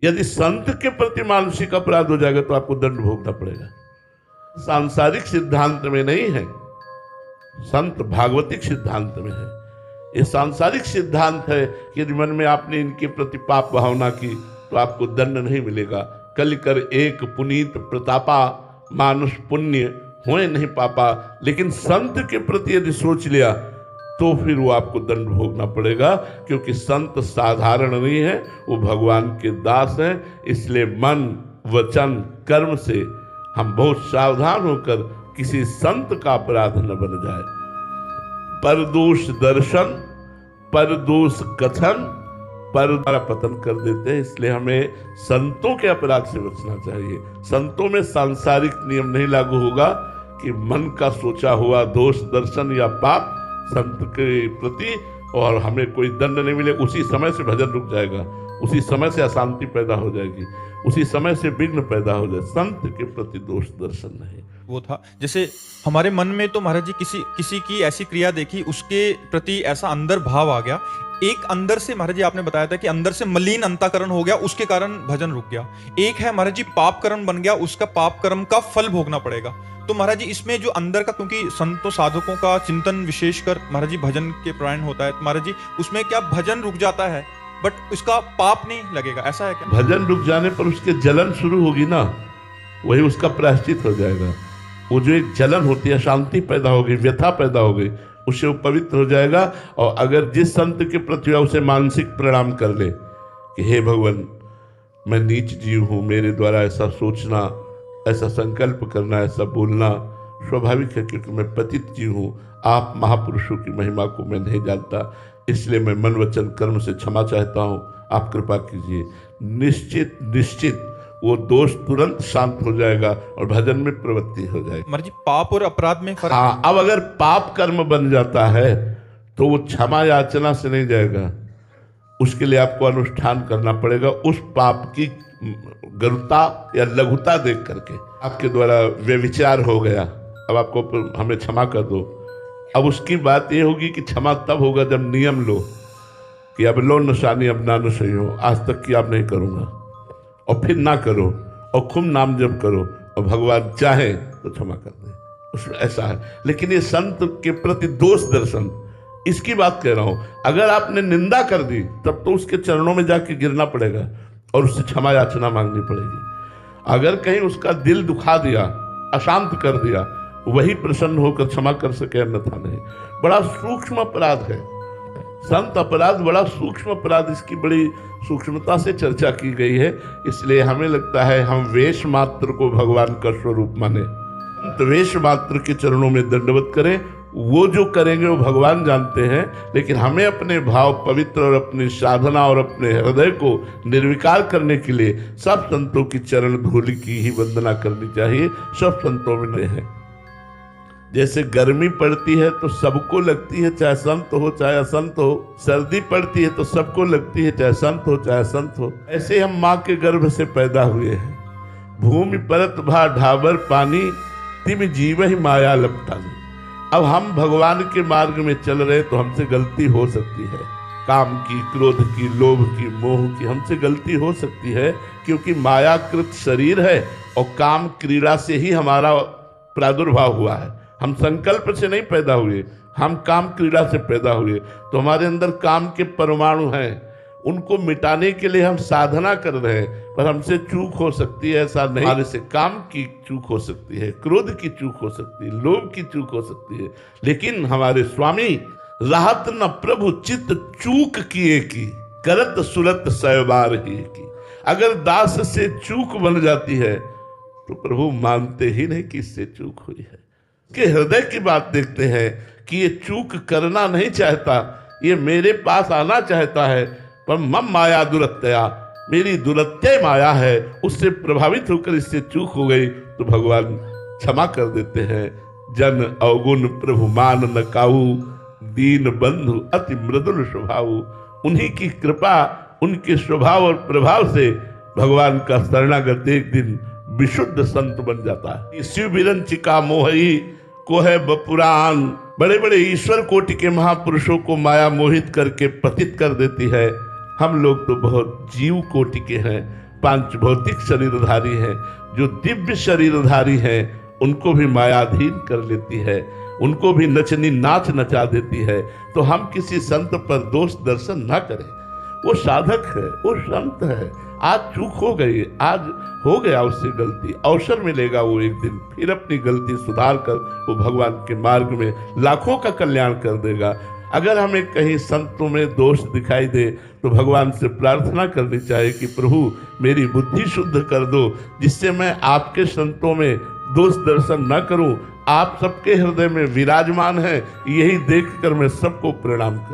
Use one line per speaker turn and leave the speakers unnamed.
यदि संत के प्रति मानसिक अपराध हो जाएगा तो आपको दंड भोगना पड़ेगा। सांसारिक सिद्धांत में नहीं है, संत भागवतिक सिद्धांत में है। ये सांसारिक सिद्धांत है कि यदि मन में आपने इनके प्रति पाप भावना की तो आपको दंड नहीं मिलेगा। कल कर एक पुनीत प्रतापा, मानुष पुण्य होए नहीं पापा। लेकिन संत के प्रति यदि सोच लिया तो फिर वो आपको दंड भोगना पड़ेगा, क्योंकि संत साधारण नहीं है, वो भगवान के दास हैं। इसलिए मन वचन कर्म से हम बहुत सावधान होकर किसी संत का अपराध न बन जाए। परदोष दर्शन, परदोष कथन, पर पतन कर देते हैं। इसलिए हमें संतों के अपराध से बचना चाहिए। संतों में सांसारिक नियम नहीं लागू होगा कि मन का सोचा हुआ दोष दर्शन या पाप संत के प्रति और हमें कोई दंड नहीं मिले। उसी समय से भजन रुक जाएगा, उसी समय से अशांति पैदा हो जाएगी, उसी समय से विघ्न पैदा हो जाए। संत के प्रति दोष दर्शन नहीं।
वो था जैसे हमारे मन में तो महाराज जी किसी की ऐसी क्रिया देखी, उसके प्रति ऐसा अंदर भाव आ गया। एक अंदर से महाराज जी आपने बताया था कि अंदर से मलिन अंतःकरण हो गया, उसके कारण भजन रुक गया। एक है महाराज जी पाप कर्म बन गया, उसका पाप कर्म का फल भोगना पड़ेगा। तो महाराज जी इसमें जो अंदर का, क्योंकि संतों साधकों का चिंतन विशेषकर महाराज जी भजन के प्राण होता है, तो महाराज जी उसमें क्या भजन रुक जाता है बट उसका पाप नहीं लगेगा, ऐसा है क्या?
भजन रुक जाने पर उसके जलन शुरू होगी ना, वही उसका प्रायश्चित हो जाएगा। वो जो एक जलन होती है, शांति पैदा हो गई, व्यथा पैदा हो गई, उससे वो पवित्र हो जाएगा। और अगर जिस संत के प्रति उसे मानसिक प्रणाम कर ले कि हे भगवान, मैं नीच जीव हूँ, मेरे द्वारा ऐसा सोचना, ऐसा संकल्प करना, ऐसा बोलना स्वाभाविक है, क्योंकि मैं पतित जीव हूँ। आप महापुरुषों की महिमा को मैं नहीं जानता, इसलिए मैं मन वचन कर्म से क्षमा चाहता हूँ, आप कृपा कीजिए। निश्चित निश्चित वो दोष तुरंत शांत हो जाएगा और भजन में प्रवृत्ति हो जाएगी।
महाराज जी पाप और अपराध में फर्क?
हाँ, अब अगर पाप कर्म बन जाता है तो वो क्षमा याचना से नहीं जाएगा, उसके लिए आपको अनुष्ठान करना पड़ेगा। उस पाप की गरुता या लघुता देख करके आपके द्वारा व्यभिचार हो गया, अब आपको हमें क्षमा कर दो। अब उसकी बात ये होगी कि क्षमा तब होगा जब नियम लो कि अब लो निशानी, अब ना सही हो, आज तक की आप नहीं करूँगा, और फिर ना करो, और खूब नाम जप करो, और भगवान चाहे तो क्षमा कर दे। ऐसा है। लेकिन ये संत के प्रति दोष दर्शन, इसकी बात कह रहा हूं। अगर आपने निंदा कर दी तब तो उसके चरणों में जाके गिरना पड़ेगा और उससे क्षमा याचना मांगनी पड़ेगी। अगर कहीं उसका दिल दुखा दिया, अशांत कर दिया, वही प्रसन्न होकर क्षमा कर सके, अन्यथा नहीं। बड़ा सूक्ष्म अपराध है संत अपराध, बड़ा सूक्ष्म अपराध, इसकी बड़ी सूक्ष्मता से चर्चा की गई है। इसलिए हमें लगता है हम वेश मात्र को भगवान का स्वरूप माने, तो वेश मात्र के चरणों में दंडवत करें। वो जो करेंगे वो भगवान जानते हैं, लेकिन हमें अपने भाव पवित्र और अपनी साधना और अपने हृदय को निर्विकार करने के लिए सब संतों की चरण धूलि की ही वंदना करनी चाहिए। सब संतों में है। जैसे गर्मी पड़ती है तो सबको लगती है, चाहे संत हो चाहे असंत हो। सर्दी पड़ती है तो सबको लगती है, चाहे संत हो चाहे असंत हो। ऐसे हम माँ के गर्भ से पैदा हुए हैं। भूमि परत भा ढाबर पानी, तिम जीव ही माया लपटानी। अब हम भगवान के मार्ग में चल रहे तो हमसे गलती हो सकती है, काम की, क्रोध की, लोभ की, मोह की, हमसे गलती हो सकती है, क्योंकि मायाकृत शरीर है और काम क्रीड़ा से ही हमारा प्रादुर्भाव हुआ है। हम संकल्प से नहीं पैदा हुए, हम काम क्रीड़ा से पैदा हुए। तो हमारे अंदर काम के परमाणु हैं, उनको मिटाने के लिए हम साधना कर रहे हैं, पर हमसे चूक हो सकती है, ऐसा नहीं। हमारे से काम की चूक हो सकती है, क्रोध की चूक हो सकती है, लोभ की चूक हो सकती है, लेकिन हमारे स्वामी राहत न प्रभु चित्त चूक किए की, करत सुरत सयबार ही की। अगर दास से चूक बन जाती है तो प्रभु मानते ही नहीं कि इससे चूक हुई है। के हृदय की बात देखते हैं कि ये चूक करना नहीं चाहता, ये मेरे पास आना चाहता है, पर मम माया दुरत्या, मेरी दुरत्य माया है, उससे प्रभावित होकर इससे चूक हो गई, तो भगवान क्षमा कर देते हैं। जन अवगुण प्रभु मान न काऊ, दीन बंधु अति मृदुल स्वभाव। उन्हीं की कृपा, उनके स्वभाव और प्रभाव से भगवान का शरणागत एक दिन विशुद्ध संत बन जाता है। शिव विरंचिका मोही को है बपुराण। बड़े बड़े ईश्वर कोटि के महापुरुषों को माया मोहित करके पतित कर देती है। हम लोग तो बहुत जीव कोटि के हैं, पांच भौतिक शरीरधारी हैं, जो दिव्य शरीरधारी हैं, उनको भी मायाधीन कर लेती है, उनको भी नचनी नाच नचा देती है। तो हम किसी संत पर दोष दर्शन ना करें। वो साधक है, वो संत है, आज चूक हो गई, आज हो गया उससे गलती, अवसर मिलेगा वो एक दिन फिर अपनी गलती सुधार कर वो भगवान के मार्ग में लाखों का कल्याण कर देगा। अगर हमें कहीं संतों में दोष दिखाई दे तो भगवान से प्रार्थना करनी चाहिए कि प्रभु मेरी बुद्धि शुद्ध कर दो, जिससे मैं आपके संतों में दोष दर्शन न करूं। आप सबके हृदय में विराजमान हैं, यही देखकर मैं सबको प्रणाम करूं।